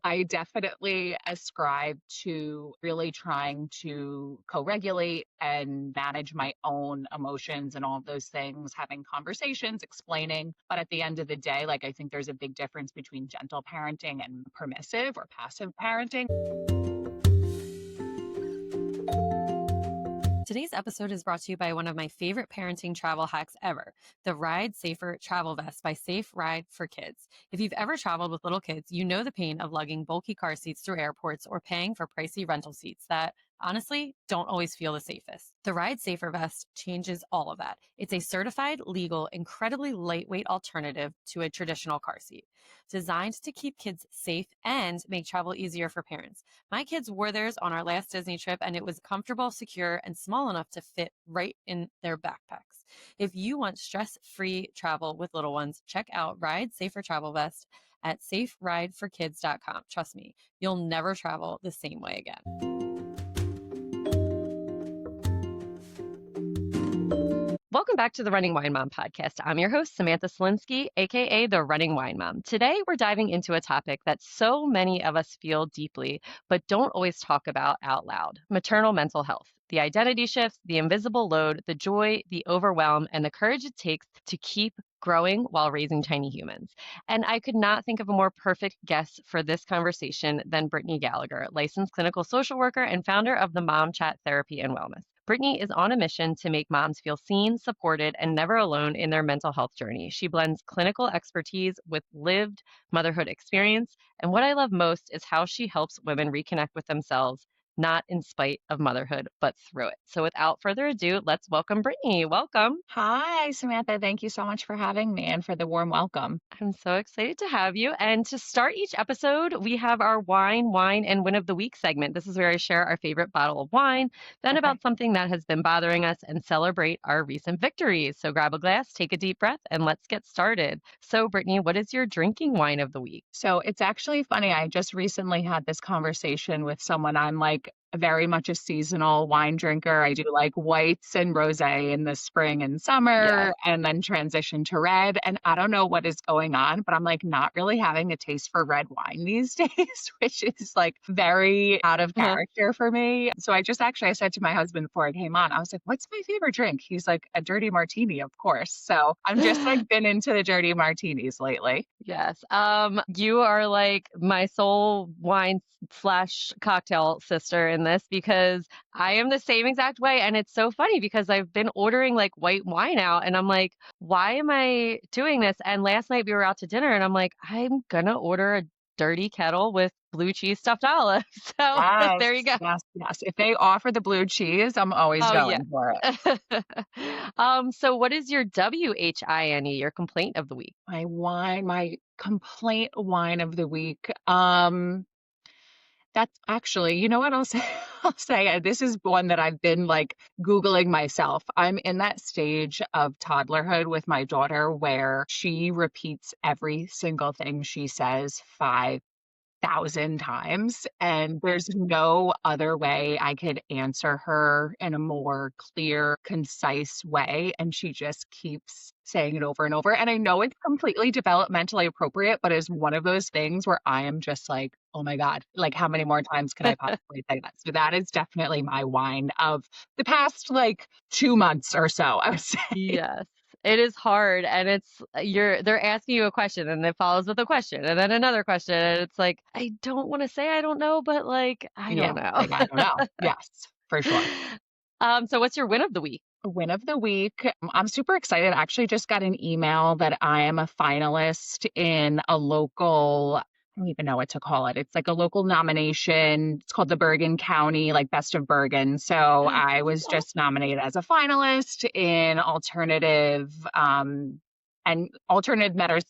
I definitely ascribe to really trying to co-regulate and manage my own emotions and all of those things, having conversations, explaining. But at the end of the day, like I think there's a big difference between gentle parenting and permissive or passive parenting. Today's episode is brought to you by one of my favorite parenting travel hacks ever, the Ride Safer Travel Vest by Safe Ride for Kids. If you've ever traveled with little kids, you know the pain of lugging bulky car seats through airports or paying for pricey rental seats that honestly don't always feel the safest. The Ride Safer Vest changes all of that. It's a certified, legal, incredibly lightweight alternative to a traditional car seat, designed to keep kids safe and make travel easier for parents. My kids wore theirs on our last Disney trip, and it was comfortable, secure, and small enough to fit right in their backpacks. If you want stress-free travel with little ones, check out Ride Safer Travel Vest at saferideforkids.com. Trust me, you'll never travel the same way again. Welcome back to the Running Wine Mom podcast. I'm your host, Samantha Selinsky, aka the Running Wine Mom. Today, we're diving into a topic that so many of us feel deeply, but don't always talk about out loud: maternal mental health. The identity shifts, the invisible load, the joy, the overwhelm, and the courage it takes to keep growing while raising tiny humans. And I could not think of a more perfect guest for this conversation than Brittany Gallagher, licensed clinical social worker and founder of the Mom Chat Therapy and Wellness. Brittany is on a mission to make moms feel seen, supported, and never alone in their mental health journey. She blends clinical expertise with lived motherhood experience. And what I love most is how she helps women reconnect with themselves, not in spite of motherhood, but through it. So without further ado, let's welcome Brittany. Welcome. Hi, Samantha. Thank you so much for having me and for the warm welcome. I'm so excited to have you. And to start each episode, we have our wine, and win of the week segment. This is where I share our favorite bottle of wine, then Okay. about something that has been bothering us, and celebrate our recent victories. So grab a glass, take a deep breath, and let's get started. So, Brittany, what is your drinking wine of the week? So it's actually funny. I just recently had this conversation with someone. I'm like very much a seasonal wine drinker. I do like whites and rosé in the spring and Yeah. summer, and then transition to red. And I don't know what is going on, but I'm like not really having a taste for red wine these days, which is like very out of character for me. So I said to my husband before I came on, I was like, what's my favorite drink? He's like, a dirty martini, of course. So I'm just like been into the dirty martinis lately. Yes. You are like my soul wine slash cocktail sister in this, because I am the same exact way. And it's so funny because I've been ordering like white wine out, and I'm like, why am I doing this? And last night we were out to dinner, and I'm like, I'm gonna order a dirty kettle with blue cheese stuffed olives. So Yes, there you go. yes, yes. If they offer the blue cheese, I'm always Oh yeah. going for it. So what is your WHINE, your complaint of the week? My complaint wine of the week. That's actually, you know what I'll say? I'll say this is one that I've been like Googling myself. I'm in that stage of toddlerhood with my daughter where she repeats every single thing she says 5,000 times, and there's no other way I could answer her in a more clear, concise way. And she just keeps saying it over and over. And I know it's completely developmentally appropriate, but it's one of those things where I am just like, oh my God, like how many more times can I possibly say that? So that is definitely my wine of the past like 2 months or so, I would say. Yes. It is hard, and they're asking you a question, and it follows with a question and then another question, and it's like, I don't want to say I don't know, but like I Yeah, don't know. like I don't know. Yes, for sure. So what's your win of the week? Win of the week. I'm super excited. I actually just got an email that I am a finalist in a local, I don't even know what to call it. It's like a local nomination. It's called the Bergen County, like Best of Bergen. So I was just nominated as a finalist in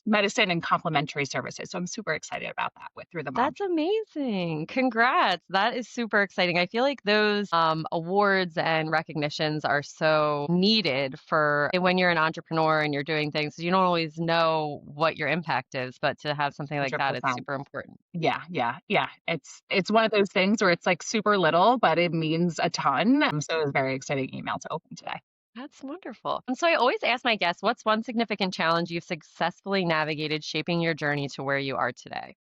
medicine and complementary services. So I'm super excited about that with through the mom. That's amazing. Congrats. That is super exciting. I feel like those awards and recognitions are so needed for when you're an entrepreneur and you're doing things. You don't always know what your impact is, but to have something like that, it's 100%. super important. Yeah, yeah, yeah. It's one of those things where it's like super little, but it means a ton. So it was a very exciting email to open today. That's wonderful. And so I always ask my guests, what's one significant challenge you've successfully navigated shaping your journey to where you are today?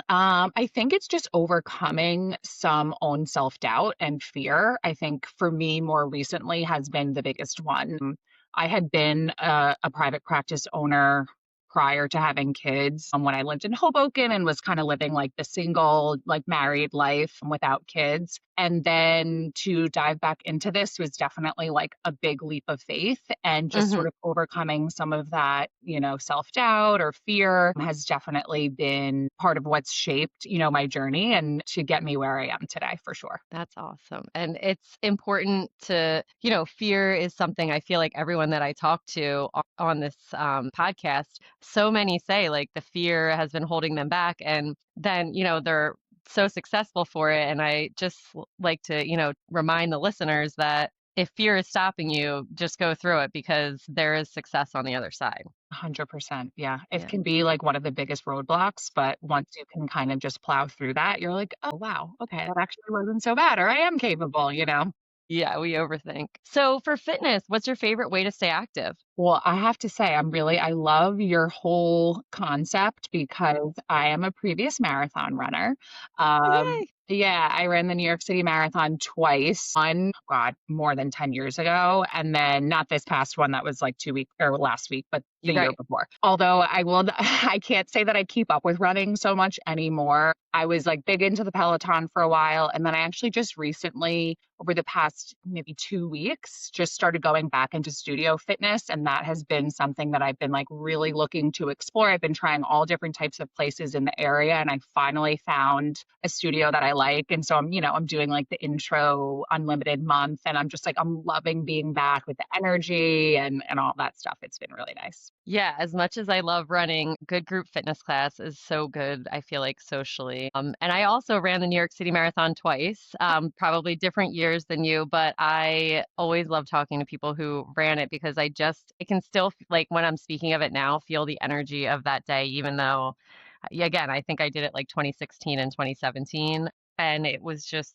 I think it's just overcoming some own self-doubt and fear. I think for me, more recently, has been the biggest one. I had been a private practice owner prior to having kids when I lived in Hoboken and was kind of living like the single, like married life without kids. And then to dive back into this was definitely like a big leap of faith, and just Hmm. sort of overcoming some of that, self-doubt or fear has definitely been part of what's shaped, my journey and to get me where I am today for sure. That's awesome. And it's important to, fear is something I feel like everyone that I talk to on this podcast, so many say like the fear has been holding them back. And then, they're so successful for it. And I just like to, remind the listeners that if fear is stopping you, just go through it because there is success on the other side. 100%. Yeah. It Yeah. can be like one of the biggest roadblocks, but once you can kind of just plow through that, you're like, oh, wow, okay, that actually wasn't so bad, or I am capable. Yeah, we overthink. So for fitness, what's your favorite way to stay active? Well, I have to say, I love your whole concept because I am a previous marathon runner. Oh, yay. Yeah, I ran the New York City Marathon twice. One, God, more than 10 years ago. And then not this past one that was like 2 weeks or last week, but the You're year right. before. Although I can't say that I keep up with running so much anymore. I was like big into the Peloton for a while. And then I actually just recently, over the past maybe 2 weeks, just started going back into studio fitness. And that has been something that I've been like really looking to explore. I've been trying all different types of places in the area, and I finally found a studio that I like. And so I'm doing like the intro unlimited month, and I'm just like, I'm loving being back with the energy and all that stuff. It's been really nice. Yeah, as much as I love running, good group fitness class is so good, I feel like socially. And I also ran the New York City Marathon twice, probably different years than you, but I always love talking to people who ran it because I can still, like when I'm speaking of it now, feel the energy of that day, even though, yeah, again, I think I did it like 2016 and 2017, and it was just,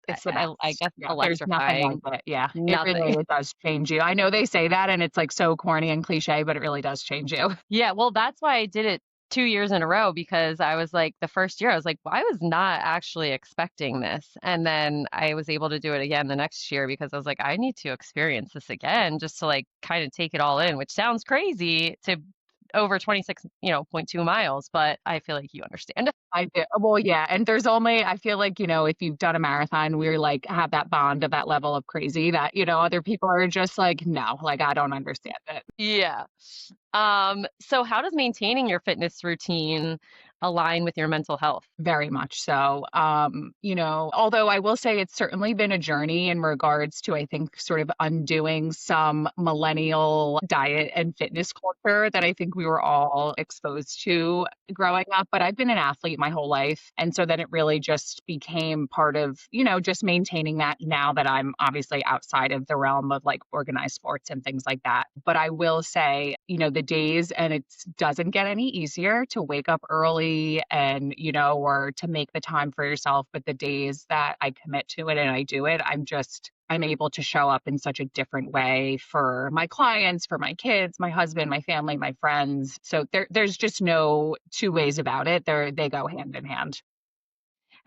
It's the I best. guess, Yeah, there's nothing like electrifying. it. Yeah, it really Nothing. it does change you. I know they say that and it's like so corny and cliche, but it really does change you. Yeah, well, that's why I did it 2 years in a row because I was like the first year, I was like, "Well, I was not actually expecting this." And then I was able to do it again the next year because I was like, "I need to experience this again just to like kind of take it all in," which sounds crazy to over 26, point 0.2 miles, but I feel like you understand. I do. Well, yeah, and there's only I feel like, if you've done a marathon, we're like have that bond of that level of crazy that, other people are just like, no, like I don't understand it. Yeah. So how does maintaining your fitness routine align with your mental health? Very much so. Although I will say it's certainly been a journey in regards to, I think, sort of undoing some millennial diet and fitness culture that I think we were all exposed to growing up. But I've been an athlete my whole life. And so then it really just became part of, just maintaining that now that I'm obviously outside of the realm of like organized sports and things like that. But I will say, the days, and it doesn't get any easier to wake up early and, or to make the time for yourself. But the days that I commit to it and I do it, I'm able to show up in such a different way for my clients, for my kids, my husband, my family, my friends. So there's just no two ways about it. They go hand in hand.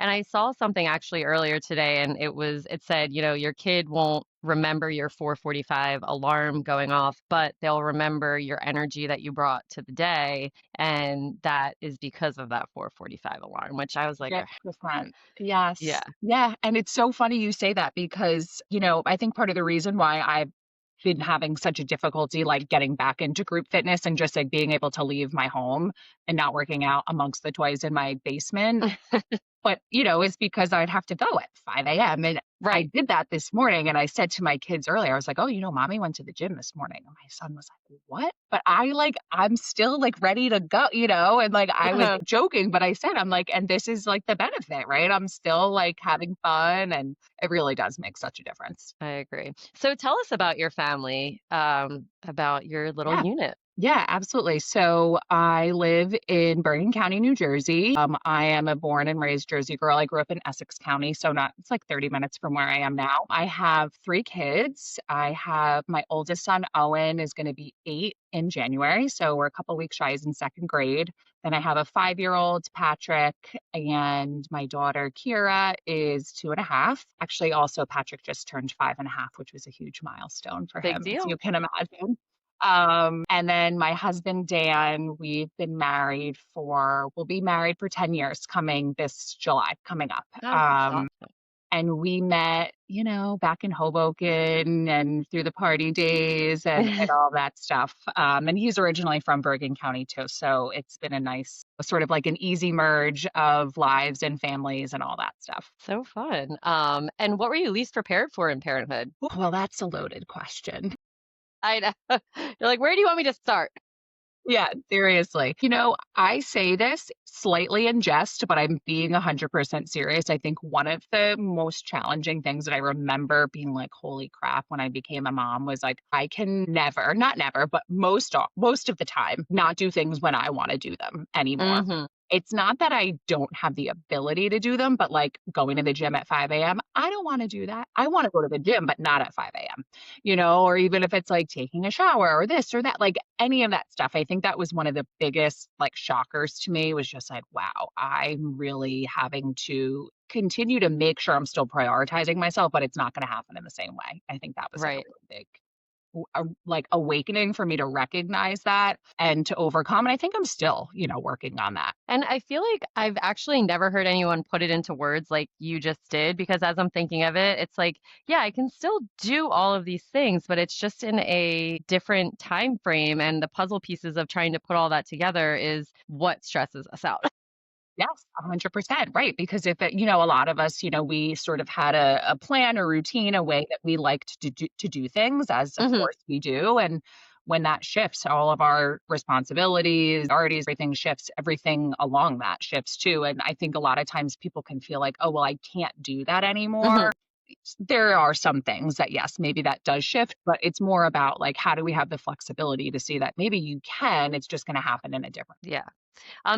And I saw something actually earlier today, and it said, your kid won't remember your 4:45 alarm going off, but they'll remember your energy that you brought to the day, and that is because of that 4:45 alarm, which I was like, "Ugh." 100%. Yes. Yeah. Yeah. And it's so funny you say that because, I think part of the reason why I've been having such a difficulty like getting back into group fitness and just like being able to leave my home and not working out amongst the toys in my basement. But, it's because I'd have to go at 5 AM, and I Right. did that this morning, and I said to my kids earlier, I was like, "Oh, mommy went to the gym this morning." And my son was like, "What?" But I'm still, like, ready to go, and, like, I was joking, but I said, I'm like, "And this is, like, the benefit, right?" I'm still, like, having fun, and it really does make such a difference. I agree. So tell us about your family, about your little Yeah. unit. Yeah, absolutely. So I live in Bergen County, New Jersey. I am a born and raised Jersey girl. I grew up in Essex County, so not it's like 30 minutes from where I am now. I have three kids. I have my oldest son, Owen, is going to be 8 in January. So we're a couple weeks shy. He's in second grade. Then I have a 5-year-old, Patrick, and my daughter, Kira, is 2.5. Actually, also, Patrick just turned 5.5, which was a huge milestone for Big him, as deal. you can imagine. And then my husband, Dan, we'll be married for 10 years coming this July, coming up. Oh, that's awesome. And we met, back in Hoboken and through the party days and all that stuff. And he's originally from Bergen County too. So it's been a nice, sort of like an easy merge of lives and families and all that stuff. So fun. And what were you least prepared for in parenthood? Well, that's a loaded question. I know. You're like, where do you want me to start? Yeah, seriously. I say this slightly in jest, but I'm being 100% serious. I think one of the most challenging things that I remember being like, holy crap, when I became a mom was like, I can never, not never, but most of the time, not do things when I want to do them anymore. Hmm. It's not that I don't have the ability to do them, but like going to the gym at 5 a.m., I don't want to do that. I want to go to the gym, but not at 5 a.m., or even if it's like taking a shower or this or that, like any of that stuff. I think that was one of the biggest like shockers to me was just like, wow, I'm really having to continue to make sure I'm still prioritizing myself, but it's not going to happen in the same way. I think that was like a Right. really big like awakening for me to recognize that and to overcome. And I think I'm still, working on that. And I feel like I've actually never heard anyone put it into words like you just did, because as I'm thinking of it, it's like, yeah, I can still do all of these things, but it's just in a different time frame. And the puzzle pieces of trying to put all that together is what stresses us out. Yes, 100%. Right. Because a lot of us, we sort of had a plan, a routine, a way that we liked to do things, as of Hmm. course we do. And when that shifts, all of our responsibilities, priorities, everything shifts, everything along that shifts too. And I think a lot of times people can feel like, oh, well, I can't do that Hmm. anymore. There are some things that, yes, maybe that does shift, but it's more about like, how do we have the flexibility to see that maybe you can, it's just going to happen in a different. Yeah.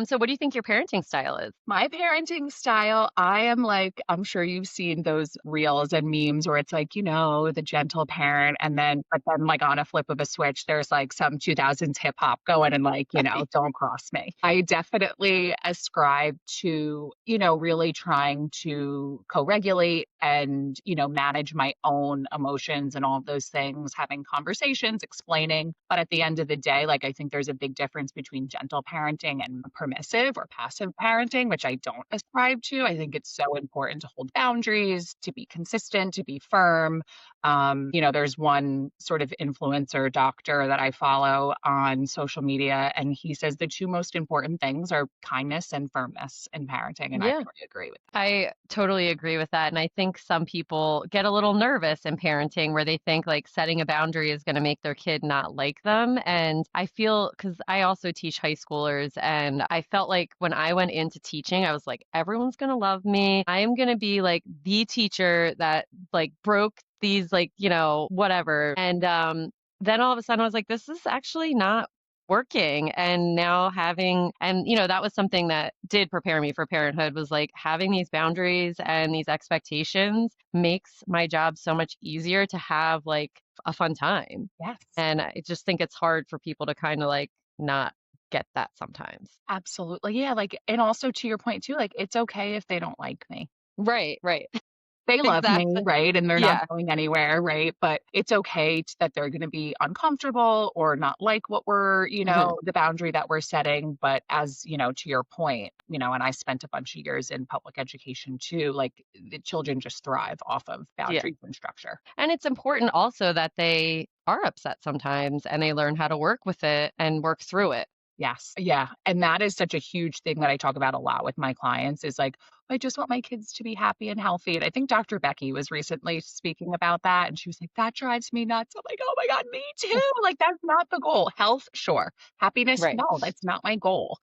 So what do you think your parenting style is? My parenting style, I am like, I'm sure you've seen those reels and memes where it's like, the gentle parent, but then like on a flip of a switch, there's like some 2000s hip hop going and like, don't cross me. I definitely ascribe to, really trying to co-regulate and, manage my own emotions and all of those things, having conversations, explaining. But at the end of the day, like, I think there's a big difference between gentle parenting and permissive or passive parenting, which I don't ascribe to. I think it's so important to hold boundaries, to be consistent, to be firm. There's one sort of influencer doctor that I follow on social media, and he says the two most important things are kindness and firmness in parenting. And I Yeah. really agree with I totally agree with that. And I think some people get a little nervous in parenting where they think like setting a boundary is going to make their kid not like them. And I feel because I also teach high schoolers, and I felt like when I went into teaching, I was like, everyone's going to love me. I am going to be like the teacher that like broke these, like, whatever. And then all of a sudden I was like, this is actually not working. And now having, and that was something that did prepare me for parenthood, was like having these boundaries and these expectations makes my job so much easier to have like a fun time. you. Yes. And I just think it's hard for people to kind of like not get that sometimes. Absolutely. Yeah, like, and also to your point too, like, it's okay if they don't like me. Right, right. They love me, Exactly. right? And they're not Yeah. going anywhere, right? But it's okay that they're gonna be uncomfortable or not like what we're, Mhm. the boundary that we're setting. But as, to your point, and I spent a bunch of years in public education too, like the children just thrive off of Yeah. boundaries and structure. And it's important also that they are upset sometimes and they learn how to work with it and work through it. Yes. Yeah. And that is such a huge thing that I talk about a lot with my clients is like, I just want my kids to be happy and healthy. And I think Dr. Becky was recently speaking about that. And she was like, that drives me nuts. I'm like, oh my God, me too. Like, that's not the goal. Health, sure. Happiness, Right. no, that's not my goal.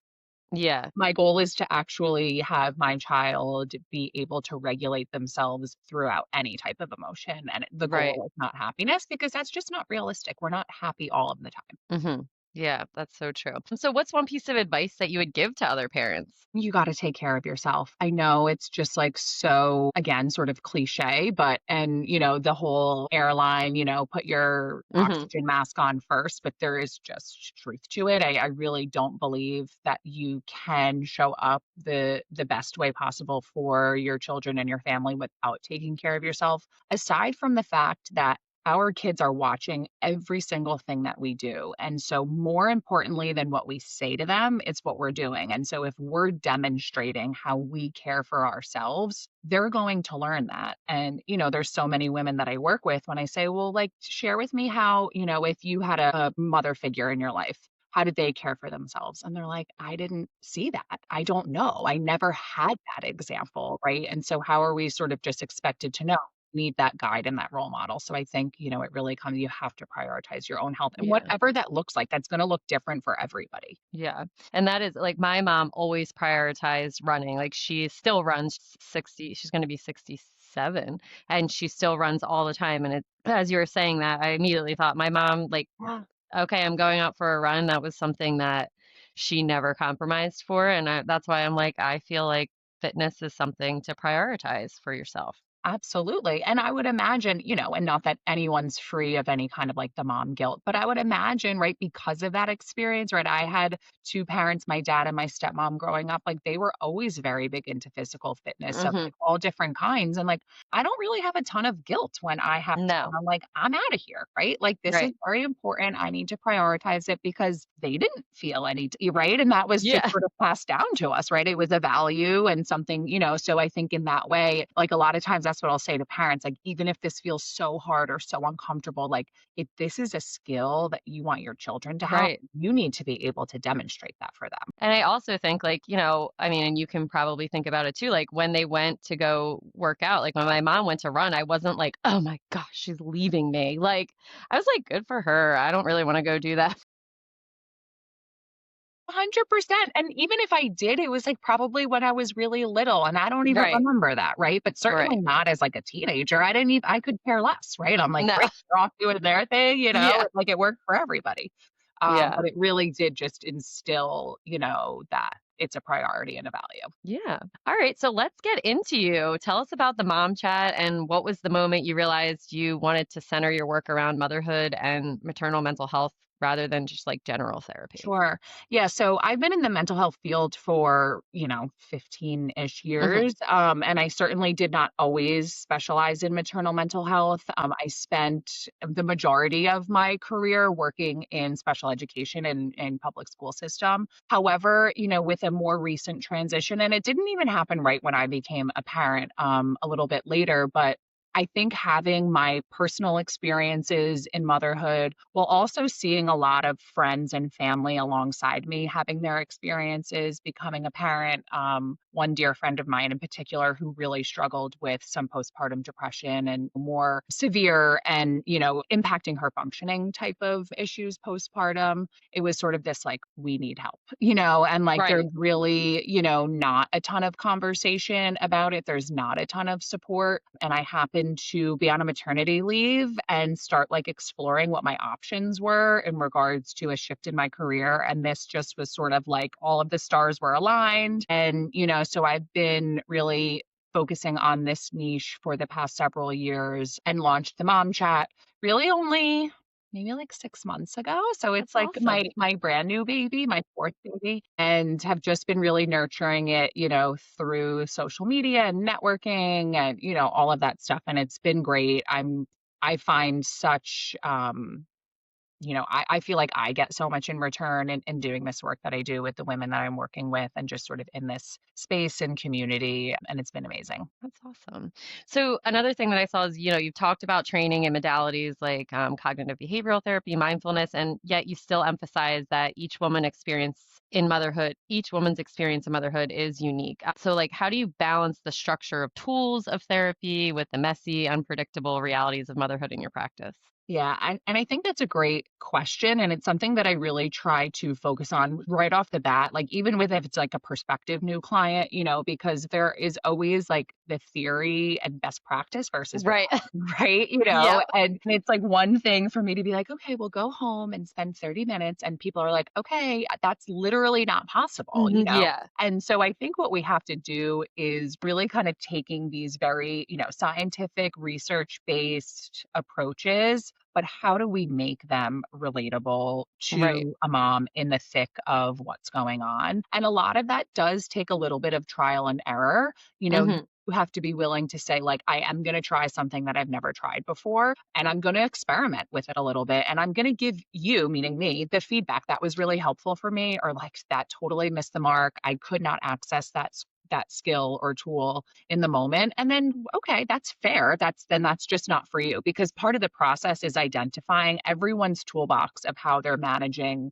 Yeah. My goal is to actually have my child be able to regulate themselves throughout any type of emotion. And the Right. goal is not happiness because that's just not realistic. We're not happy all of the time. Hmm. Yeah, that's so true. So what's one piece of advice that you would give to other parents? You gotta take care of yourself. I know it's just, like, so, again, sort of cliche, but the whole airline, put your Hmm. oxygen mask on first, but there is just truth to it. I really don't believe that you can show up the best way possible for your children and your family without taking care of yourself, aside from the fact that our kids are watching every single thing that we do. And so, more importantly than what we say to them, it's what we're doing. And so, if we're demonstrating how we care for ourselves, they're going to learn that. And, there's so many women that I work with when I say, well, like, share with me how, if you had a mother figure in your life, how did they care for themselves? And they're like, I didn't see that. I don't know. I never had that example. Right. And so, how are we sort of just expected to know? Need that guide and that role model. So I think, it really comes you have to prioritize your own health and Yeah. whatever that looks like, that's gonna look different for everybody. Yeah. And that is like my mom always prioritized running. Like she still runs 60, she's going to be 67 and she still runs all the time. And as you were saying that, I immediately thought my mom, like, Yeah. okay, I'm going out for a run. That was something that she never compromised for. And that's why I'm like, I feel like fitness is something to prioritize for yourself. Absolutely. And I would imagine, and not that anyone's free of any kind of like the mom guilt, but I would imagine, right, because of that experience, right? I had two parents, my dad and my stepmom growing up, like they were always very big into physical fitness of Hmm. like all different kinds. And like, I don't really have a ton of guilt when I have to, No. I'm like, I'm out of here, right? Like, this is Right. very important. I need to prioritize it because they didn't feel any, right? And that was just Yeah. sort of passed down to us, right? It was a value and something, so I think in that way, like a lot of times that's what I'll say to parents, like, even if this feels so hard or so uncomfortable, like if this is a skill that you want your children to have, Right. you need to be able to demonstrate that for them. And I also think like, I mean, and you can probably think about it too, like when they went to go work out, like when my mom went to run, I wasn't like, oh my gosh, she's leaving me. Like, I was like, good for her. I don't really want to go do that. 100%. And even if I did, it was like probably when I was really little and I don't even Right. remember that, right? But certainly Right. not as like a teenager. I could care less, right? I'm like, No. great, they're off doing their thing, Yeah. like it worked for everybody. Yeah. But it really did just instill, that it's a priority and a value. Yeah. All right. So let's get into you. Tell us about the mom chat and what was the moment you realized you wanted to center your work around motherhood and maternal mental health rather than just like general therapy. Sure. Yeah. So I've been in the mental health field for, 15-ish Hmm. years. And I certainly did not always specialize in maternal mental health. I spent the majority of my career working in special education and public school system. However, with a more recent transition, and it didn't even happen right when I became a parent, a little bit later, but I think having my personal experiences in motherhood while also seeing a lot of friends and family alongside me having their experiences becoming a parent. One dear friend of mine in particular who really struggled with some postpartum depression and more severe and, impacting her functioning type of issues postpartum. It was sort of this like, we need help, and like Right. there's really, not a ton of conversation about it. There's not a ton of support. And I happened to be on a maternity leave and start like exploring what my options were in regards to a shift in my career. And this just was sort of like all of the stars were aligned. And, so I've been really focusing on this niche for the past several years and launched the mom chat really only maybe like 6 months ago. So it's That's like awesome. my brand new baby, my 4th baby, and have just been really nurturing it, through social media and networking and, all of that stuff. And it's been great. I find such, I feel like I get so much in return in doing this work that I do with the women that I'm working with and just sort of in this space and community. And it's been amazing. That's awesome. So another thing that I saw is, you've talked about training and modalities like cognitive behavioral therapy, mindfulness, and yet you still emphasize that each woman's experience in motherhood is unique. So like, how do you balance the structure of tools of therapy with the messy, unpredictable realities of motherhood in your practice? Yeah, and I think that's a great question, and it's something that I really try to focus on right off the bat, like, even with if it's, like, a prospective new client, because there is always, like, the theory and best practice versus Right. reality, right? Yep. And it's, like, one thing for me to be like, "Okay, we'll go home and spend 30 minutes," and people are like, "Okay, that's literally not possible," you Mhm, know? yeah. And so I think what we have to do is really kind of taking these very, scientific, research-based approaches, but how do we make them relatable Right. to a mom in the thick of what's going on? And a lot of that does take a little bit of trial and error. Mhm. You have to be willing to say, like, I am going to try something that I've never tried before, and I'm going to experiment with it a little bit. And I'm going to give you, meaning me, the feedback that was really helpful for me, or like that totally missed the mark. I could not access that skill or tool in the moment. And then, okay, that's fair. That's just not for you, because part of the process is identifying everyone's toolbox of how they're managing,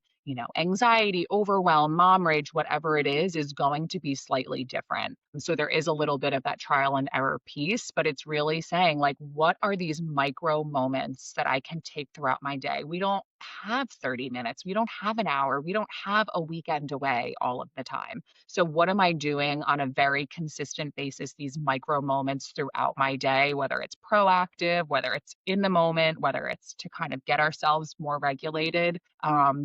anxiety, overwhelm, mom rage, whatever it is going to be slightly different. So there is a little bit of that trial and error piece, but it's really saying, like, what are these micro moments that I can take throughout my day? We don't have 30 minutes. We don't have an hour. We don't have a weekend away all of the time. So, what am I doing on a very consistent basis, these micro moments throughout my day, whether it's proactive, whether it's in the moment, whether it's to kind of get ourselves more regulated,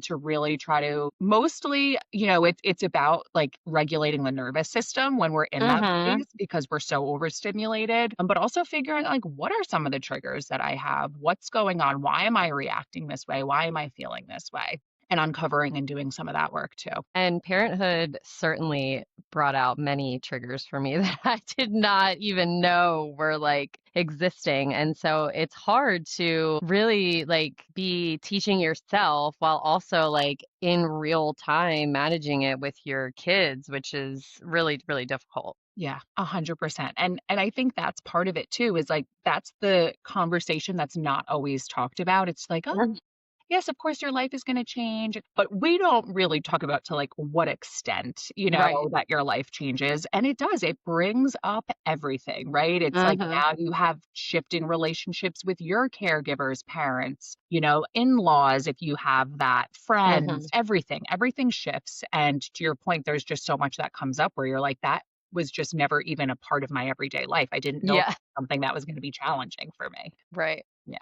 to really try to mostly, it's about like regulating the nervous system when we're in that Mhm. phase because we're so overstimulated, but also figuring like, what are some of the triggers that I have? What's going on? Why am I reacting this way? Why am I feeling this way? And uncovering and doing some of that work too. And Parenthood certainly brought out many triggers for me that I did not even know were like existing. And so it's hard to really like be teaching yourself while also like in real time managing it with your kids, which is really, really difficult. Yeah, 100%. And I think that's part of it too, is like that's the conversation that's not always talked about. It's like, "Oh, Mhm. yes, of course your life is gonna change," but we don't really talk about to like what extent, Right. that your life changes. And it does, it brings up everything, right? It's like Hmm. now you have shifting relationships with your caregivers, parents, in-laws, if you have that, Hmm. friends, everything shifts. And to your point, there's just so much that comes up where you're like, that was just never even a part of my everyday life. I didn't know Yeah. something that was going to be challenging for me. Right. Yeah,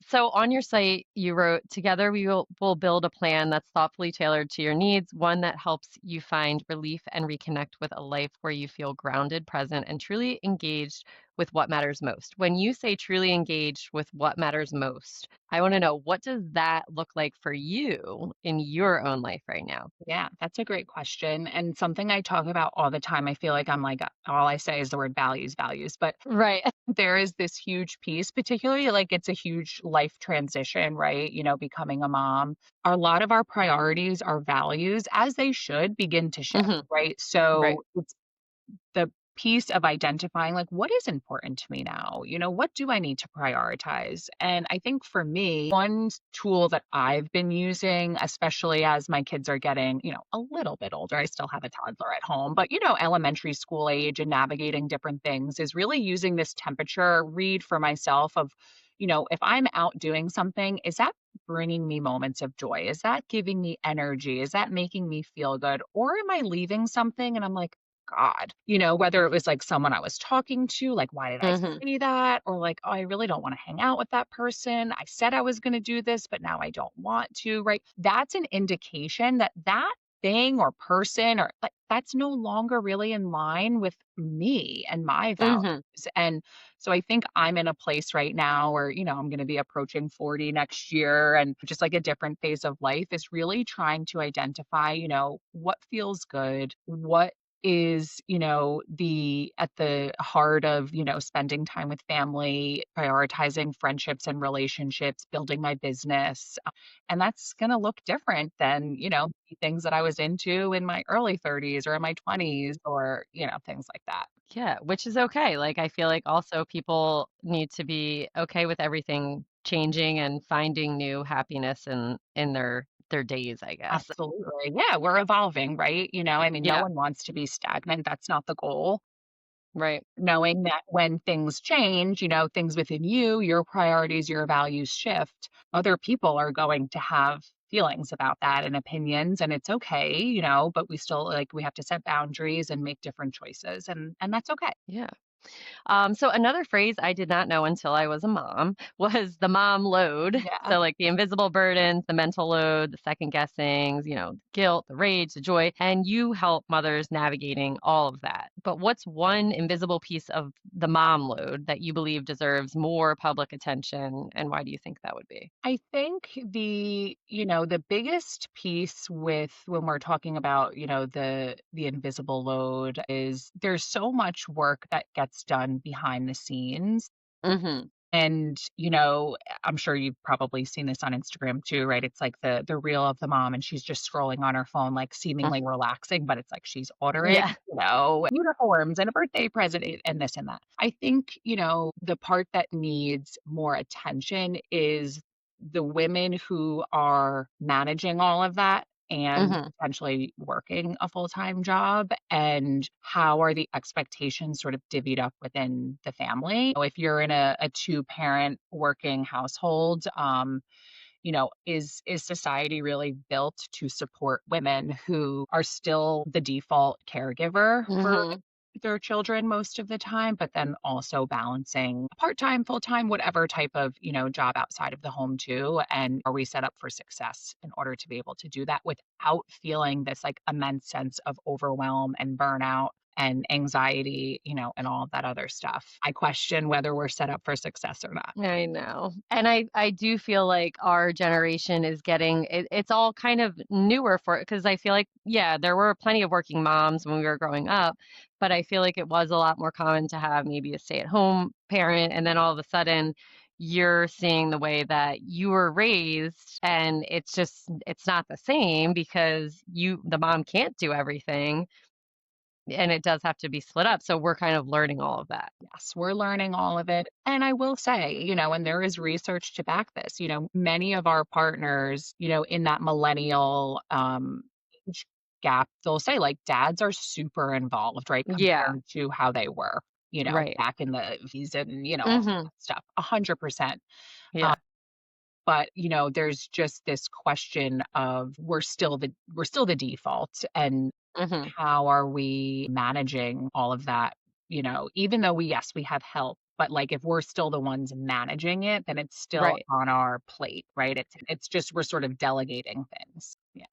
So on your site, you wrote, "Together we will build a plan that's thoughtfully tailored to your needs, one that helps you find relief and reconnect with a life where you feel grounded, present, and truly engaged with what matters most." When you say truly engaged with what matters most, I want to know, what does that look like for you in your own life right now? yeah, that's a great question. And something I talk about all the time. I feel like I'm like, all I say is the word values, values. But Right. there is this huge piece, particularly like it's a huge life transition, right? Becoming a mom. A lot of our priorities, our values, as they should, begin to shift, Hmm. right? Right. So it's the piece of identifying like what is important to me now, what do I need to prioritize. And I think for me, one tool that I've been using, especially as my kids are getting, a little bit older, I still have a toddler at home, but elementary school age and navigating different things, is really using this temperature read for myself of, if I'm out doing something, is that bringing me moments of joy? Is that giving me energy? Is that making me feel good? Or am I leaving something and I'm like, God, whether it was like someone I was talking to, like, why did I Hmm. say that? Or like, oh, I really don't want to hang out with that person. I said I was going to do this, but now I don't want to, right? That's an indication that that thing or person or like that's no longer really in line with me and my values. Hmm. And so I think I'm in a place right now where, I'm going to be approaching 40 next year, and just like a different phase of life is really trying to identify, what feels good, what is, the at the heart of, spending time with family, prioritizing friendships and relationships, building my business. And that's going to look different than, the things that I was into in my early 30s or in my 20s or, things like that. Yeah, which is okay. Like, I feel like also people need to be okay with everything changing and finding new happiness in their days, I guess. Absolutely. Yeah, we're evolving, right? I mean, no Yeah. one wants to be stagnant. That's not the goal. Right. Knowing that when things change, things within you, your priorities, your values shift, other people are going to have feelings about that and opinions, and it's okay, but we still like we have to set boundaries and make different choices, and that's okay. Yeah. So another phrase I did not know until I was a mom was the mom load. Yeah. So like the invisible burdens, the mental load, the second guessings, guilt, the rage, the joy, and you help mothers navigating all of that. But what's one invisible piece of the mom load that you believe deserves more public attention, and why do you think that would be? I think the biggest piece with when we're talking about, the invisible load is there's so much work that gets done behind the scenes. Mhm. And, I'm sure you've probably seen this on Instagram too, right? It's like the reel of the mom and she's just scrolling on her phone, like Mm. seemingly relaxing, but it's like she's ordering, Yeah. uniforms and a birthday present and this and that. I think, the part that needs more attention is the women who are managing all of that and Mhm. potentially working a full-time job, and how are the expectations sort of divvied up within the family. If you're in a two-parent working household, is society really built to support women who are still the default caregiver for Mhm. their children most of the time, but then also balancing part-time, full-time, whatever type of, job outside of the home too? And are we set up for success in order to be able to do that without feeling this like immense sense of overwhelm and burnout and anxiety, and all of that other stuff? I question whether we're set up for success or not. I know. And I do feel like our generation is getting it's all kind of newer for it because I feel like, yeah, there were plenty of working moms when we were growing up, but I feel like it was a lot more common to have maybe a stay-at-home parent. And then all of a sudden, you're seeing the way that you were raised, and it's not the same because the mom can't do everything, and it does have to be split up. So we're kind of learning all of that. Yes, we're learning all of it. And I will say, and there is research to back this, many of our partners, in that millennial age gap, they'll say like dads are super involved, right? Yeah, Compared to how they were, right. back in the '80s and, all Mhm. that stuff. 100%. Um, Yeah. but, there's just this question of we're still the default, and Mhm. how are we managing all of that? Even though yes, we have help, but like if we're still the ones managing it, then it's still Right. on our plate, right? It's just we're sort of delegating things. Yeah.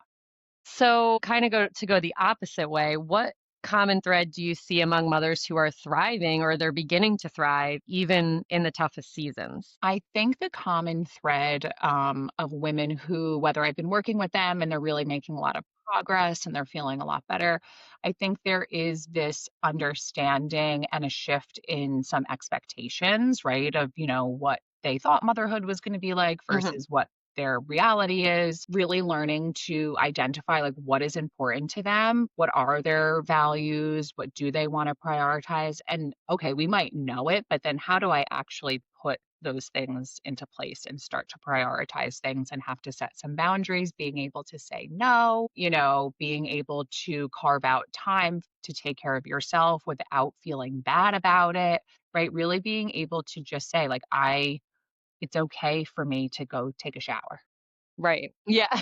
So kind of go the opposite way. What common thread do you see among mothers who are thriving or they're beginning to thrive even in the toughest seasons? I think the common thread of women who, whether I've been working with them and they're really making a lot of progress and they're feeling a lot better, I think there is this understanding and a shift in some expectations, right? Of, what they thought motherhood was going to be like Mhm. versus what their reality is, really learning to identify like what is important to them, what are their values, what do they want to prioritize, and okay, we might know it, but then how do I actually put those things into place and start to prioritize things and have to set some boundaries, being able to say no, being able to carve out time to take care of yourself without feeling bad about it, right? Really being able to just say like it's okay for me to go take a shower, Right. Yeah.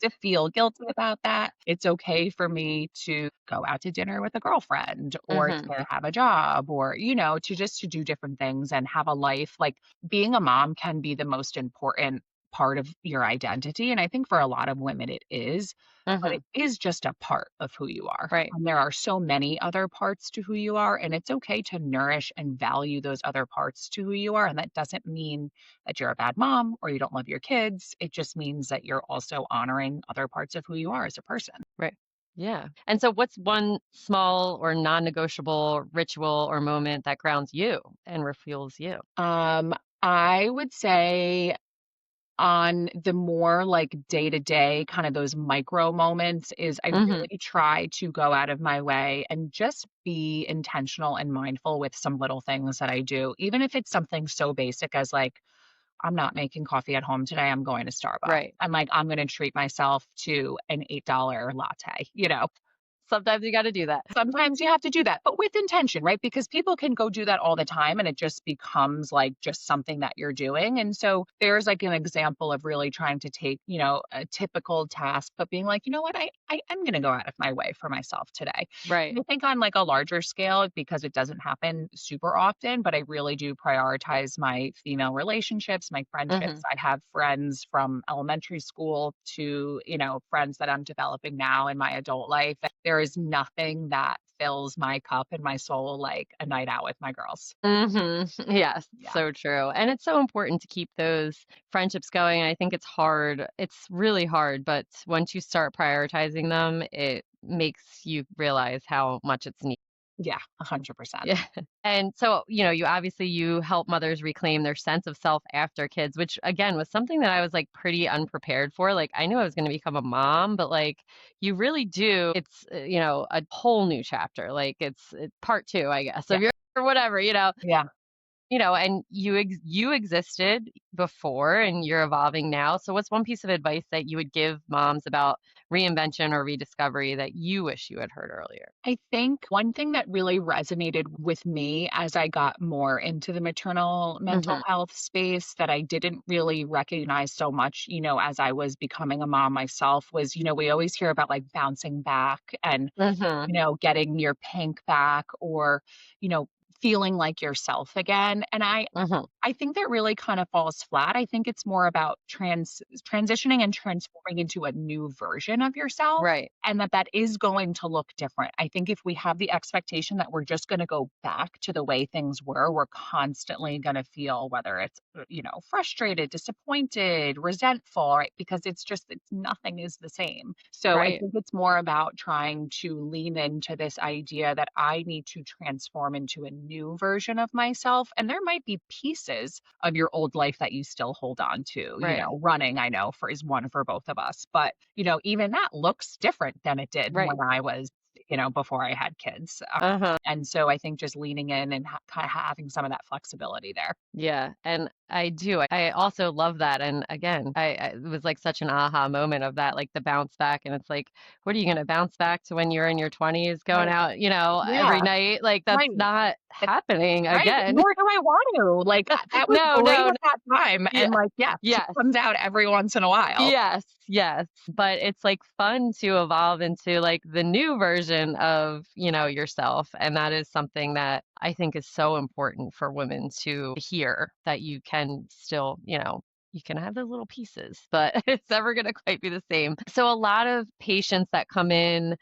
to feel guilty about that. It's okay for me to go out to dinner with a girlfriend or Mhm. to have a job or, to do different things and have a life. Like being a mom can be the most important part of your identity. And I think for a lot of women it is, but it Mhm. is just a part of who you are. Right. And there are so many other parts to who you are. And it's okay to nourish and value those other parts to who you are. And that doesn't mean that you're a bad mom or you don't love your kids. It just means that you're also honoring other parts of who you are as a person. Right. Yeah. And so what's one small or non-negotiable ritual or moment that grounds you and refuels you? Um, I would say on the more like day to day, kind of those micro moments, is I Mhm. really try to go out of my way and just be intentional and mindful with some little things that I do, even if it's something so basic as like, I'm not making coffee at home today. I'm going to Starbucks. Right. I'm like, I'm going to treat myself to an $8 latte, Sometimes you got to do that. Sometimes you have to do that, but with intention, right? Because people can go do that all the time and it just becomes like just something that you're doing. And so there's like an example of really trying to take, a typical task, but being like, you know what, I am going to go out of my way for myself today. Right. And I think on like a larger scale, because it doesn't happen super often, but I really do prioritize my female relationships, my friendships. Hmm. I have friends from elementary school to, friends that I'm developing now in my adult life. There is nothing that fills my cup and my soul like a night out with my girls. Hmm. Yes, Yeah. so true. And it's so important to keep those friendships going. I think it's hard. It's really hard, but once you start prioritizing them, it makes you realize how much it's needed. Yeah, 100%. Yeah. And so, you obviously you help mothers reclaim their sense of self after kids, which again was something that I was like pretty unprepared for. Like I knew I was going to become a mom, but like you really do. It's a whole new chapter. Like it's part two, I guess, Yeah. of your or whatever, Yeah. and you existed before and you're evolving now. So what's one piece of advice that you would give moms about reinvention or rediscovery that you wish you had heard earlier? I think one thing that really resonated with me as I got more into the maternal mental Mhm. health space that I didn't really recognize so much, as I was becoming a mom myself was, we always hear about like bouncing back and, Mhm. getting your pink back or, you know, feeling like yourself again. And Mhm. I think that really kind of falls flat. I think it's more about transitioning and transforming into a new version of yourself, Right. and that is going to look different. I think if we have the expectation that we're just gonna go back to the way things were, we're constantly gonna feel whether it's, frustrated, disappointed, resentful, right? Because it's nothing is the same. So I Right. think it's more about trying to lean into this idea that I need to transform into a new version of myself, and there might be pieces of your old life that you still hold on to. Right. Running, I know for is one for both of us, but even that looks different than it did Right. when I was, before I had kids. Uh-huh. And so I think just leaning in and kind of having some of that flexibility there. Yeah, and I do. I also love that. And again, it was like such an aha moment of that, like the bounce back. And it's like, what are you going to bounce back to when you're in your 20s going Right. out, every Yeah. night? Like that's Right. not happening Right, again. nor do I want to. Like, that was No, great no, no. at that time, Yeah. and, like, yeah, she Yes. comes out every once in a while. Yes, yes. But it's like fun to evolve into like the new version of, yourself. And that is something that I think is so important for women to hear that you can still, you can have those little pieces, but it's never going to quite be the same. So a lot of patients that come in,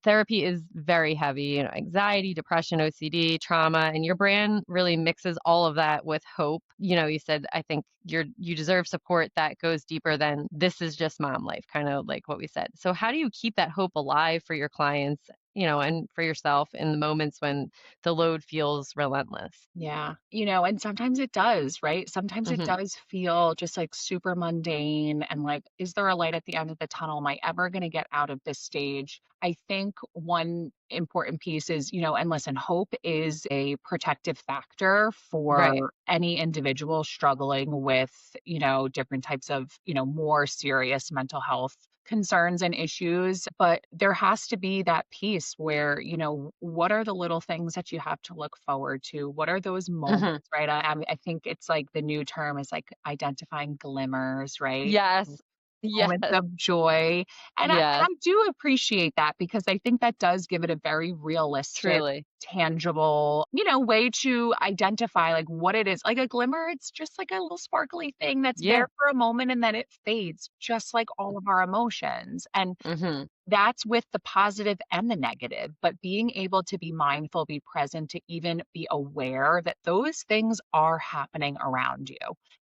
therapy is very heavy, anxiety, depression, OCD, trauma, and your brand really mixes all of that with hope. You said, I think you deserve support that goes deeper than this is just mom life, kind of like what we said. So how do you keep that hope alive for your clients, and for yourself in the moments when the load feels relentless? Yeah, and sometimes it does, right? Sometimes it Hmm. does feel just, like, super mundane and, like, is there a light at the end of the tunnel? Am I ever gonna get out of this stage? I think one important piece is, and listen, hope is a protective factor Right. for any individual struggling with, different types of, more serious mental health concerns and issues, but there has to be that piece where, what are the little things that you have to look forward to? What are those Hmm. moments, right? I think it's like the new term is like identifying glimmers, right? Yes. Yes. Moments of joy. And I Yes. do appreciate that because I think that does give it a very realistic, Truly. tangible, way to identify like what it is. Like a glimmer, it's just like a little sparkly thing that's Yeah. there for a moment and then it fades, just like all of our emotions. And Hmm. that's with the positive and the negative, but being able to be mindful, be present, to even be aware that those things are happening around you.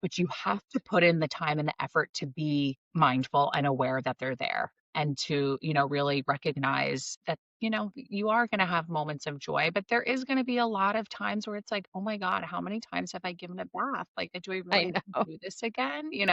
But you have to put in the time and the effort to be mindful and aware that they're there and to, really recognize that, you are going to have moments of joy, but there is going to be a lot of times where it's like, oh my God, how many times have I given a bath? Like, do I I really have know. to do this again? And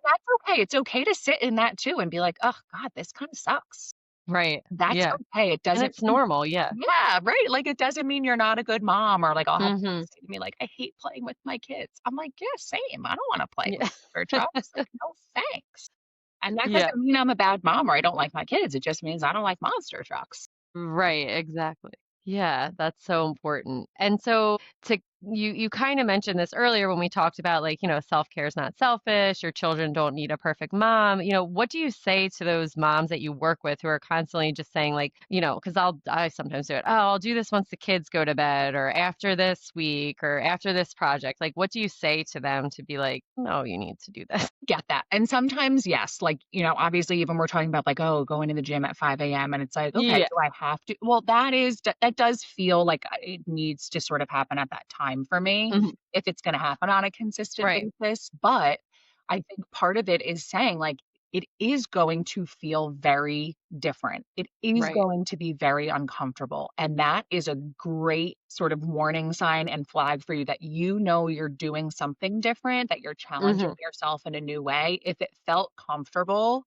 that's okay. It's okay to sit in that too and be like, oh God, this kind of sucks. Right. That's Yeah. okay. It And doesn't it's mean normal. Yeah. yeah, right, like, it doesn't mean you're not a good mom or, like, I'll have people Hmm. say to me, like, "I hate playing with my kids." I'm like, "Yeah, same. I don't wanna play with Yeah. water trucks." Like, "No, thanks." And that Yeah. doesn't mean I'm a bad mom or I don't like my kids. It just means I don't like monster trucks. Right, exactly. Yeah, that's so important. And so to you kind of mentioned this earlier when we talked about like, self-care is not selfish, your children don't need a perfect mom. What do you say to those moms that you work with who are constantly just saying like, because I sometimes do it. Oh, I'll do this once the kids go to bed or after this week or after this project. Like what do you say to them to be like, no, you need to do this? Get that. And sometimes, yes, like, obviously even we're talking about like, oh, going to the gym at 5 a.m. and it's like, okay, Yeah. do I have to? Well, that does feel like it needs to sort of happen at that time for me Mhm. if it's going to happen on a consistent Right. basis. But I think part of it is saying like, it is going to feel very different. It is Right. going to be very uncomfortable. And that is a great sort of warning sign and flag for you that you're doing something different, that you're challenging Hmm. yourself in a new way. If it felt comfortable,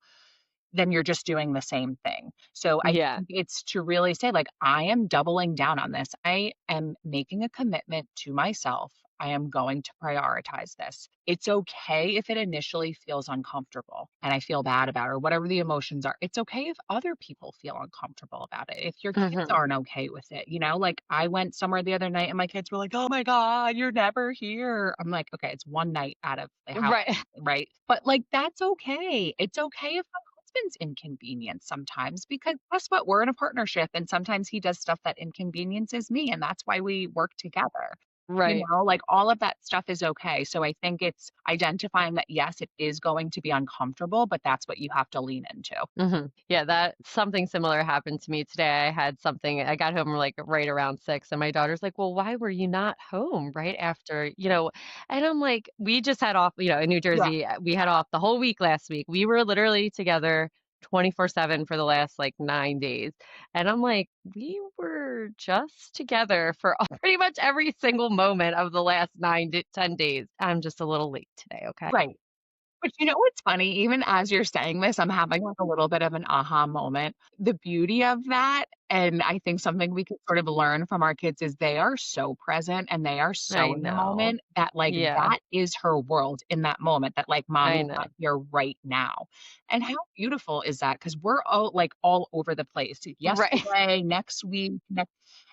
then you're just doing the same thing. So I Yeah. think it's to really say, like, I am doubling down on this. I am making a commitment to myself. I am going to prioritize this. It's okay if it initially feels uncomfortable and I feel bad about it or whatever the emotions are. It's okay if other people feel uncomfortable about it. If your kids Hmm. aren't okay with it, like I went somewhere the other night and my kids were like, "Oh my God, you're never here." I'm like, okay, it's one night out of how Right. right? But like that's okay. It's okay if husband's inconvenience sometimes because guess what? We're in a partnership and sometimes he does stuff that inconveniences me and that's why we work together. Right. Like all of that stuff is okay. So I think it's identifying that yes, it is going to be uncomfortable, but that's what you have to lean into. Yeah, that something similar happened to me today. I got home like right around 6 and my daughter's like, "Well, why were you not home right after, And I'm like, we just had off, in New Yeah. Jersey, we had off the whole week last week. We were literally together 24/7 for the last like 9 days. And I'm like, we were just together for pretty much every single moment of the last 9 to 10 days. I'm just a little late today, okay? Right. But you know what's funny? Even as you're saying this, I'm having like a little bit of an aha moment. The beauty of that, and I think something we could sort of learn from our kids is they are so present and they are I so in the know. moment that like Yeah, that is her world in that moment that like I mommy's not know. here right now. And how beautiful is that? Because we're all over the place. Right. Yesterday, next week,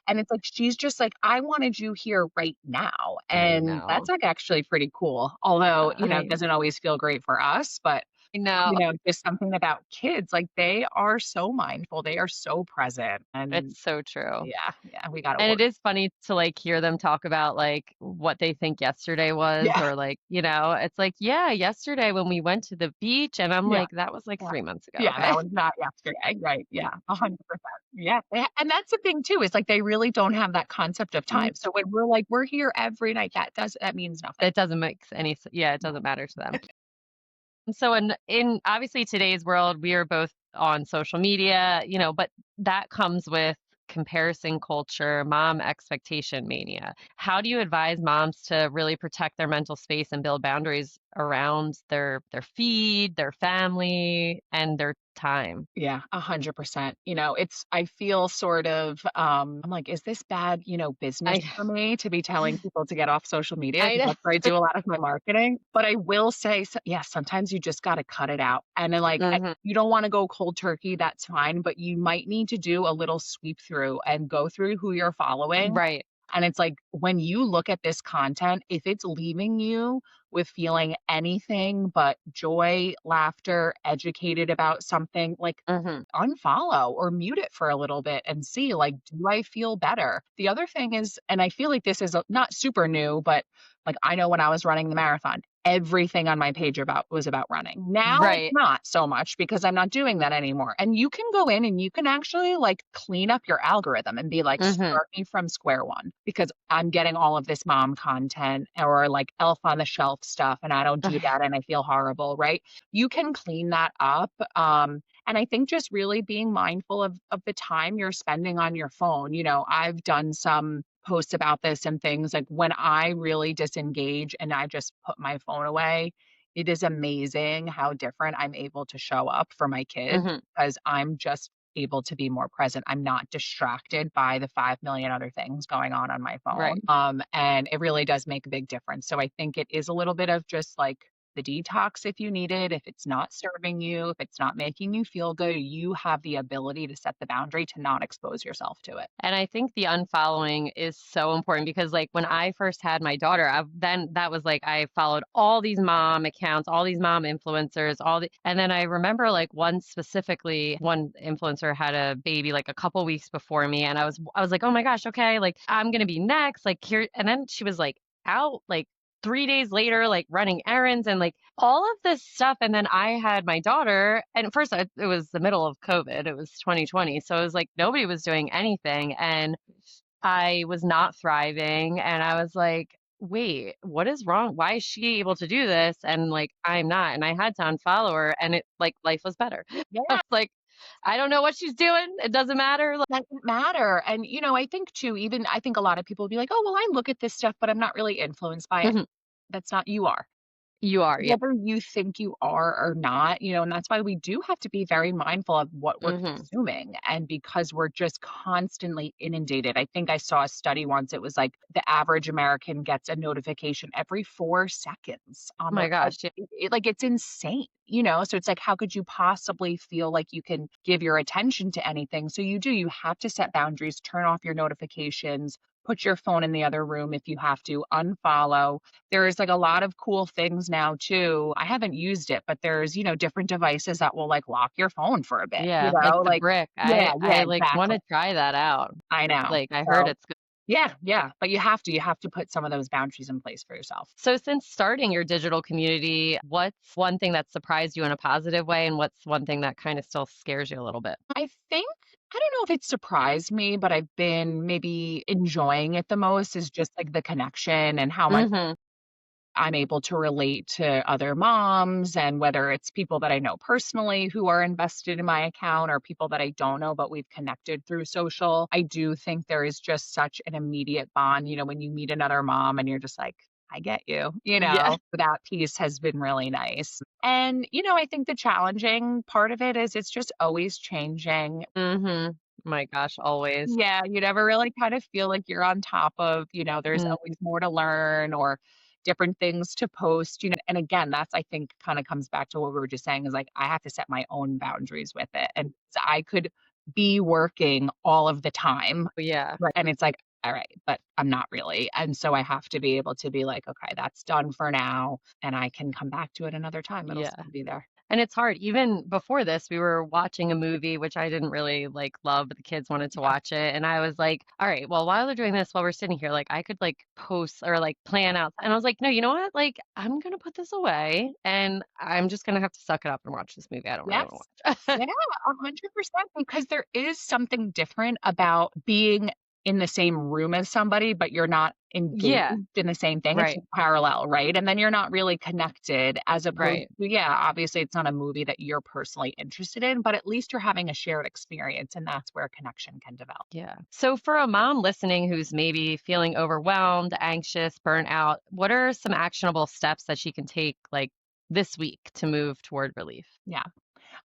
and it's like she's just like, "I wanted you here right now." I And that's, know. like, actually pretty cool. Although, it I doesn't always feel great for us, but, know. just something about kids, like, they are so mindful, they are so present, and It's so true. yeah, yeah, we gotta And work. it is funny to, like, hear them talk about, like, what they think yesterday was Yeah, or, like, it's like, "Yeah, yesterday when we went to the beach," and I'm yeah, like, "That was, like, yeah. 3 months ago, Yeah, okay?" that was not yesterday, right, yeah, 100%. Yeah, and that's the thing too, is, like, they really don't have that concept of Mm, time, so when we're like, "We're here every night," that means nothing. that doesn't make any s yeah, it No. doesn't matter to them. And so in obviously today's world, we are both on social media, but that comes with comparison culture, mom expectation mania. How do you advise moms to really protect their mental space and build boundaries around their feed, their family, and their time? Yeah, 100%. I feel sort of, I'm like, is this bad, business I for me to be telling people to get off social media? I Because know. that's where I do a lot of my marketing. But I will say, yeah, sometimes you just got to cut it out. And then, like, Mhm. you don't want to go cold turkey, that's fine. But you might need to do a little sweep through and go through who you're following Right. and it's like when you look at this content, if it's leaving you with feeling anything but joy, laughter, educated about something, like Mhm. unfollow or mute it for a little bit and see, like, do I feel better? The other thing is, and I feel like this is not super new, but like I know when I was running the marathon, everything on my page was about running. Now it's Right. not so much because I'm not doing that anymore. And you can go in and you can actually like clean up your algorithm and be like, Mhm. start me from square one because I'm getting all of this mom content or like elf on the shelf stuff and I don't do that and I feel horrible, right? You can clean that up. And I think just really being mindful of the time you're spending on your phone. I've done some posts about this and things like when I really disengage and I just put my phone away, it is amazing how different I'm able to show up for my kids Mhm. because I'm just able to be more present. I'm not distracted by the 5 million other things going on my phone. Right. And it really does make a big difference. So I think it is a little bit of just like the detox if you need it. If it's not serving you, if it's not making you feel good, you have the ability to set the boundary to not expose yourself to it. And I think the unfollowing is so important because, like, when I first had my daughter, then that was like I followed all these mom accounts, all these mom influencers, and then I remember like one specifically, one influencer had a baby like a couple weeks before me, and I was like, oh my gosh, okay, like I'm gonna be next, like here, and then she was like out like 3 days later, like running errands and like all of this stuff. And then I had my daughter, and first it was the middle of COVID, it was 2020. So it was like nobody was doing anything. And I was not thriving. And I was like, wait, what is wrong? Why is she able to do this? And like, I'm not. And I had to unfollow her, and it like life was better. I Yeah. was like, I don't know what she's doing. It doesn't matter. Like, Doesn't matter. And, I think too, even I think a lot of people will be like, oh, well, I look at this stuff, but I'm not really influenced by it. mhm, That's not you are. you are. Yeah. Whether you think you are or not, and that's why we do have to be very mindful of what we're hmm consuming. And because we're just constantly inundated. I think I saw a study once. It was like the average American gets a notification every 4 seconds Oh on my their phone. gosh. Yeah. Like it's insane. So it's like, how could you possibly feel like you can give your attention to anything? So you have to set boundaries, turn off your notifications, put your phone in the other room if you have to, unfollow. There's, like, a lot of cool things now too. I haven't used it, but there's, different devices that will, like, lock your phone for a bit, Yeah, like the like brick. yeah, I yeah, like want exactly. to try that out. I know. Like I heard So it's good. yeah, yeah, but you have to put some of those boundaries in place for yourself. So since starting your digital community, what's one thing that surprised you in a positive way, and what's one thing that kind of still scares you a little bit? I think I don't know if it surprised me, but I've been maybe enjoying it the most is just, like, the connection and how much Mhm. I'm able to relate to other moms, and whether it's people that I know personally who are invested in my account or people that I don't know, but we've connected through social. I do think there is just such an immediate bond, when you meet another mom and you're just like, I get you, Yeah. that piece has been really nice. And, I think the challenging part of it is it's just always changing. Mhm. My gosh, always. Yeah, you never really kind of feel like you're on top of, there's Mm, always more to learn or different things to post, and again, that's I think kind of comes back to what we were just saying is like I have to set my own boundaries with it. And so I could be working all of the time, yeah. right? And it's like, all right, but I'm not really. And so I have to be able to be like, okay, that's done for now, and I can come back to it another time. It'll Yeah. still be there. And it's hard. Even before this, we were watching a movie, which I didn't really like love, but the kids wanted to Yeah. watch it. And I was like, all right, well, while they're doing this, while we're sitting here, like I could like post or like plan out. And I was like, no, you know what? Like I'm gonna put this away and I'm just gonna have to suck it up and watch this movie. I don't really want Yes. to watch. Yeah, 100% because there is something different about being in the same room as somebody, but you're not engaged Yeah, in the same thing. It's right, just parallel, right? And then you're not really connected as opposed right. to, yeah, obviously it's not a movie that you're personally interested in, but at least you're having a shared experience and that's where connection can develop. Yeah. So for a mom listening who's maybe feeling overwhelmed, anxious, burnt out, what are some actionable steps that she can take like this week to move toward relief? Yeah.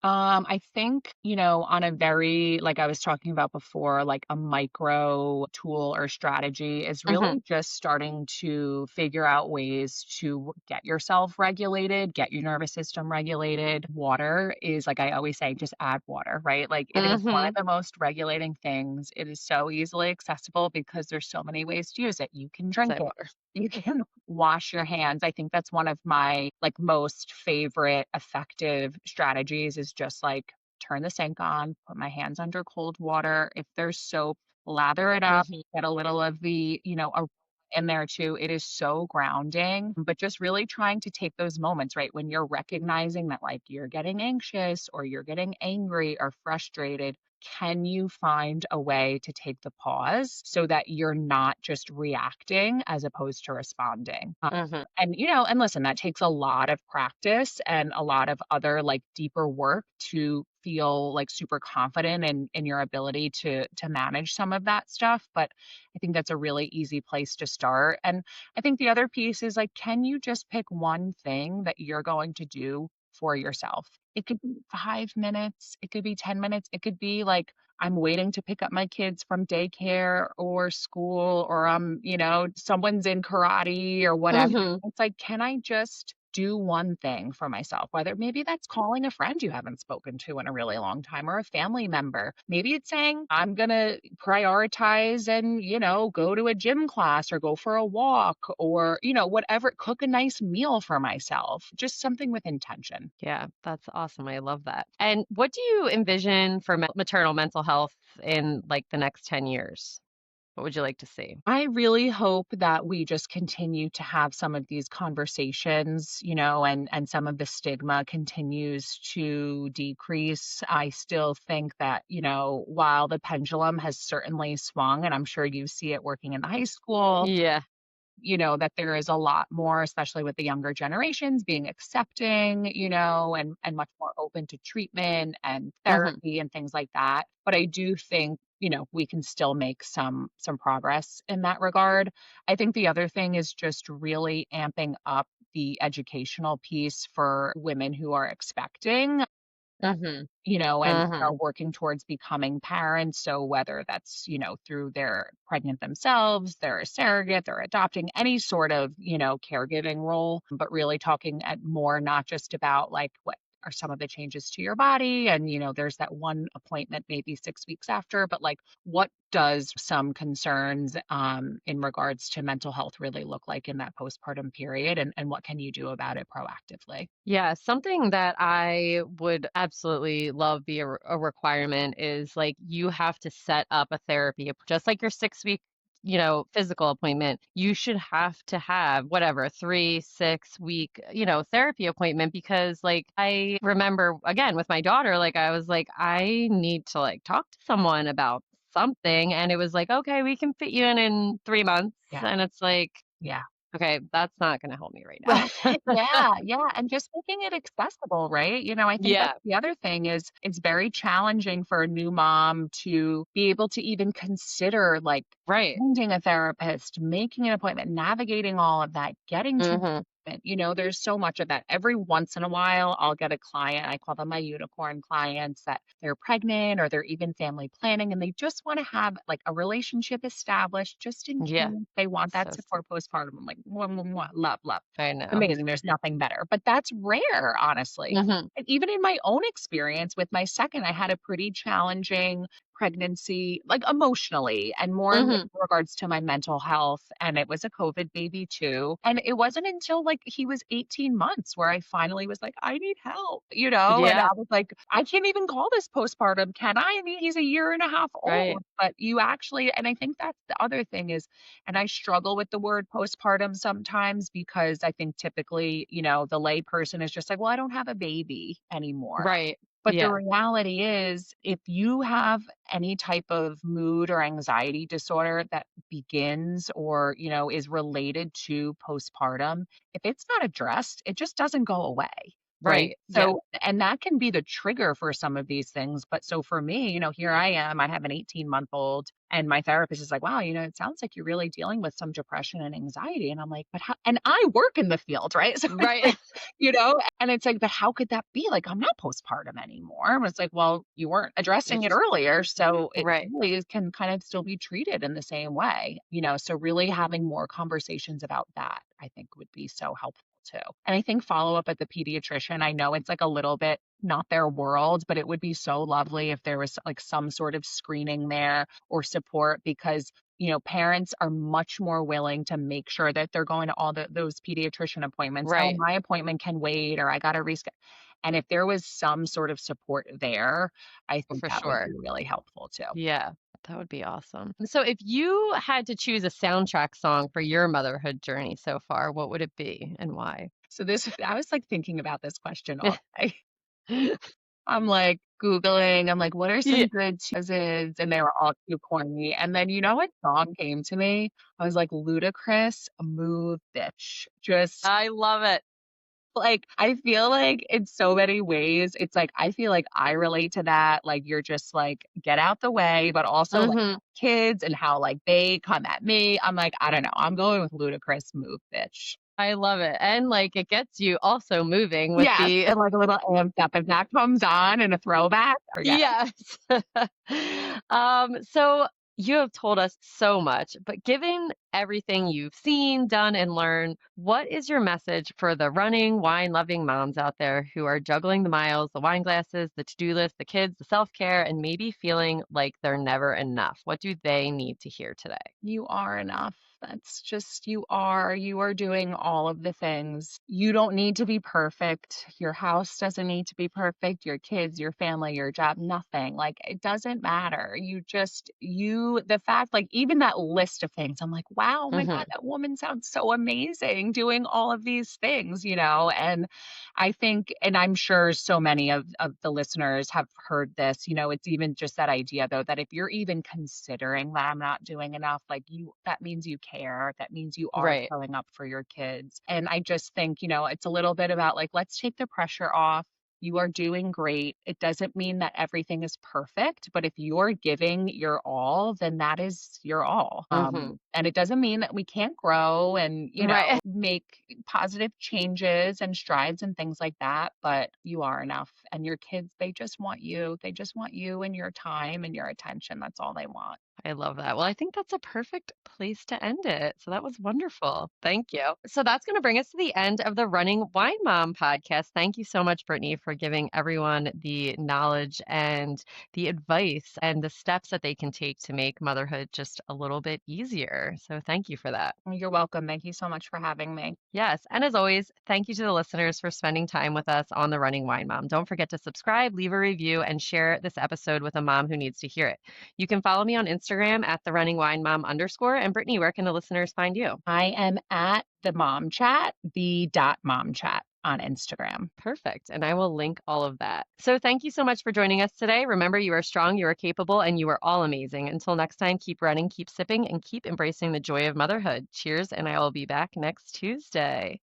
I think, on a very, like I was talking about before, like a micro tool or strategy is hmm really just starting to figure out ways to get yourself regulated, get your nervous system regulated. Water is, like I always say, just add water, right? Like it is one of hmm the most regulating things. It is so easily accessible because there's so many ways to use it. You can drink Say it. water. You can wash your hands. I think that's one of my, like, most favorite effective strategies is just, like, turn the sink on, put my hands under cold water. If there's soap, lather it up, hmm get a little of the, aroma in there too. It is so grounding, but just really trying to take those moments, right? When you're recognizing that, like, you're getting anxious or you're getting angry or frustrated, can you find a way to take the pause so that you're not just reacting as opposed to responding? hmm And listen, that takes a lot of practice and a lot of other like deeper work to feel like super confident in your ability to manage some of that stuff. But I think that's a really easy place to start. And I think the other piece is like, can you just pick one thing that you're going to do for yourself? It could be 5 minutes, it could be 10 minutes, it could be like, I'm waiting to pick up my kids from daycare or school, or someone's in karate or whatever. hmm It's like, can I just do one thing for myself, whether maybe that's calling a friend you haven't spoken to in a really long time or a family member. Maybe it's saying, I'm going to prioritize and, go to a gym class or go for a walk or, whatever, cook a nice meal for myself, just something with intention. Yeah, that's awesome. I love that. And what do you envision for maternal mental health in like the next 10 years? What would you like to see? I really hope that we just continue to have some of these conversations, and some of the stigma continues to decrease. I still think that, while the pendulum has certainly swung, and I'm sure you see it working in the high school, Yeah. that there is a lot more, especially with the younger generations being accepting, and much more open to treatment and Hmm. therapy and things like that. But I do think, we can still make some progress in that regard. I think the other thing is just really amping up the educational piece for women who are expecting, Hmm. and Hmm. are working towards becoming parents. So whether that's, through they're pregnant themselves, they're a surrogate, they're adopting any sort of, caregiving role, but really talking at more not just about like what are some of the changes to your body and there's that one appointment maybe 6 weeks after, but like what does some concerns in regards to mental health really look like in that postpartum period, and what can you do about it proactively? Yeah, something that I would absolutely love be a requirement is like you have to set up a therapy, just like your 6 week, physical appointment. You should have to have whatever 3, 6 week, therapy appointment because like I remember again with my daughter, like I was like, I need to like talk to someone about something. And it was like, okay, we can fit you in 3 months. Yeah. And it's like, Yeah. okay, that's not going to help me right Right. now. Yeah, yeah, and just making it accessible, right? I think that's Yeah, the other thing is it's very challenging for a new mom to be able to even consider, like, right. finding a therapist, making an appointment, navigating all of that, getting to Mhm. treatment. There's so much of that. Every once in a while, I'll get a client, I call them my unicorn clients, that they're pregnant or they're even family planning, and they just wanna have, like, a relationship established just in Yeah, case they want that so support postpartum. I'm like, "Mwah, mwah, mwah, love, love." I know. Amazing, there's nothing better, but that's rare, honestly. Mhm. And even in my own experience with my second, I had a pretty challenging pregnancy, like, emotionally and more in Mhm. regards to my mental health, and it was a COVID baby too, and it wasn't until, like, he was 18 months where I finally was like, "I need help," and Yeah, I was like, "I can't even call this postpartum, can I? I mean, he's a year and a half right. old," but you actually, and I think that's the other thing is, and I struggle with the word postpartum sometimes because I think typically, the lay person is just like, well, I don't have a baby anymore. Right. But the Yeah. reality is, if you have any type of mood or anxiety disorder that begins or, is related to postpartum, if it's not addressed, it just doesn't go away. Right. Right. Yeah. So, and that can be the trigger for some of these things. But so for me, here I am, I have an 18-month-old, and my therapist is like, wow, it sounds like you're really dealing with some depression and anxiety. And I'm like, but how? And I work in the field, right? So it's Right. like, and it's like, but how could that be? Like, I'm not postpartum anymore. And it's like, well, you weren't addressing it It's earlier. So it right. really can kind of still be treated in the same way, so really having more conversations about that, I think would be so helpful too. And I think follow up at the pediatrician, I know it's like a little bit not their world, but it would be so lovely if there was like some sort of screening there or support because parents are much more willing to make sure that they're going to all those pediatrician appointments. Oh, Right. my appointment can wait, or I got to reschedule. And if there was some sort of support there, I think For that would sure. be really helpful too. Yeah. That would be awesome. So if you had to choose a soundtrack song for your motherhood journey so far, what would it be and why? So this, I was like thinking about this question all day. I'm like Googling, I'm like, what are Yeah. some good cheeses? And they were all too corny. And then what song came to me? I was like, Ludacris, Move Bitch. Just I love it. like, I feel like in so many ways, it's like, I feel like I relate to that. Like, you're just like, get out the way, but also like Mhm. kids and how like they come at me. I'm like, I don't know. I'm going with Ludacris, Move Bitch. I love it. And like it gets you also moving with Yes, the and like a little amped up. If that comes on in a throwback, forget it. yes. So you have told us so much, but given everything you've seen, done, and learned, what is your message for the running, wine loving moms out there who are juggling the miles, the wine glasses, the to do list, the kids, the self care, and maybe feeling like they're never enough? What do they need to hear today? You are enough. That's just, you are. You are doing all of the things. You don't need to be perfect. Your house doesn't need to be perfect. Your kids, your family, your job, nothing. Like, it doesn't matter. The fact, like, even that list of things, I'm like, wow, oh my God, Hmm. that woman sounds so amazing doing all of these things, And I think, and I'm sure so many of the listeners have heard this, it's even just that idea though, that if you're even considering that I'm not doing enough, like that means you care. That means you are Right. showing up for your kids. And I just think, it's a little bit about like, let's take the pressure off. You are doing great. It doesn't mean that everything is perfect, but if you're giving your all, then that is your all. Hmm. And it doesn't mean that we can't grow and, Right. make positive changes and strides and things like that, but you are enough. And your kids, they just want you. They just want you and your time and your attention. That's all they want. I love that. Well, I think that's a perfect place to end it. So that was wonderful. Thank you. So that's going to bring us to the end of the Running Wine Mom podcast. Thank you so much, Brittany, for giving everyone the knowledge and the advice and the steps that they can take to make motherhood just a little bit easier. So thank you for that. You're welcome. Thank you so much for having me. Yes. And as always, thank you to the listeners for spending time with us on The Running Wine Mom. Don't forget to subscribe, leave a review, and share this episode with a mom who needs to hear it. You can follow me on Instagram at the Running Wine Mom _. And Brittany, where can the listeners find you? I am at the mom chat, the dot mom chat on Instagram. Perfect. And I will link all of that. So thank you so much for joining us today. Remember, you are strong, you are capable, and you are all amazing. Until next time, keep running, keep sipping, and keep embracing the joy of motherhood. Cheers, and I will be back next Tuesday.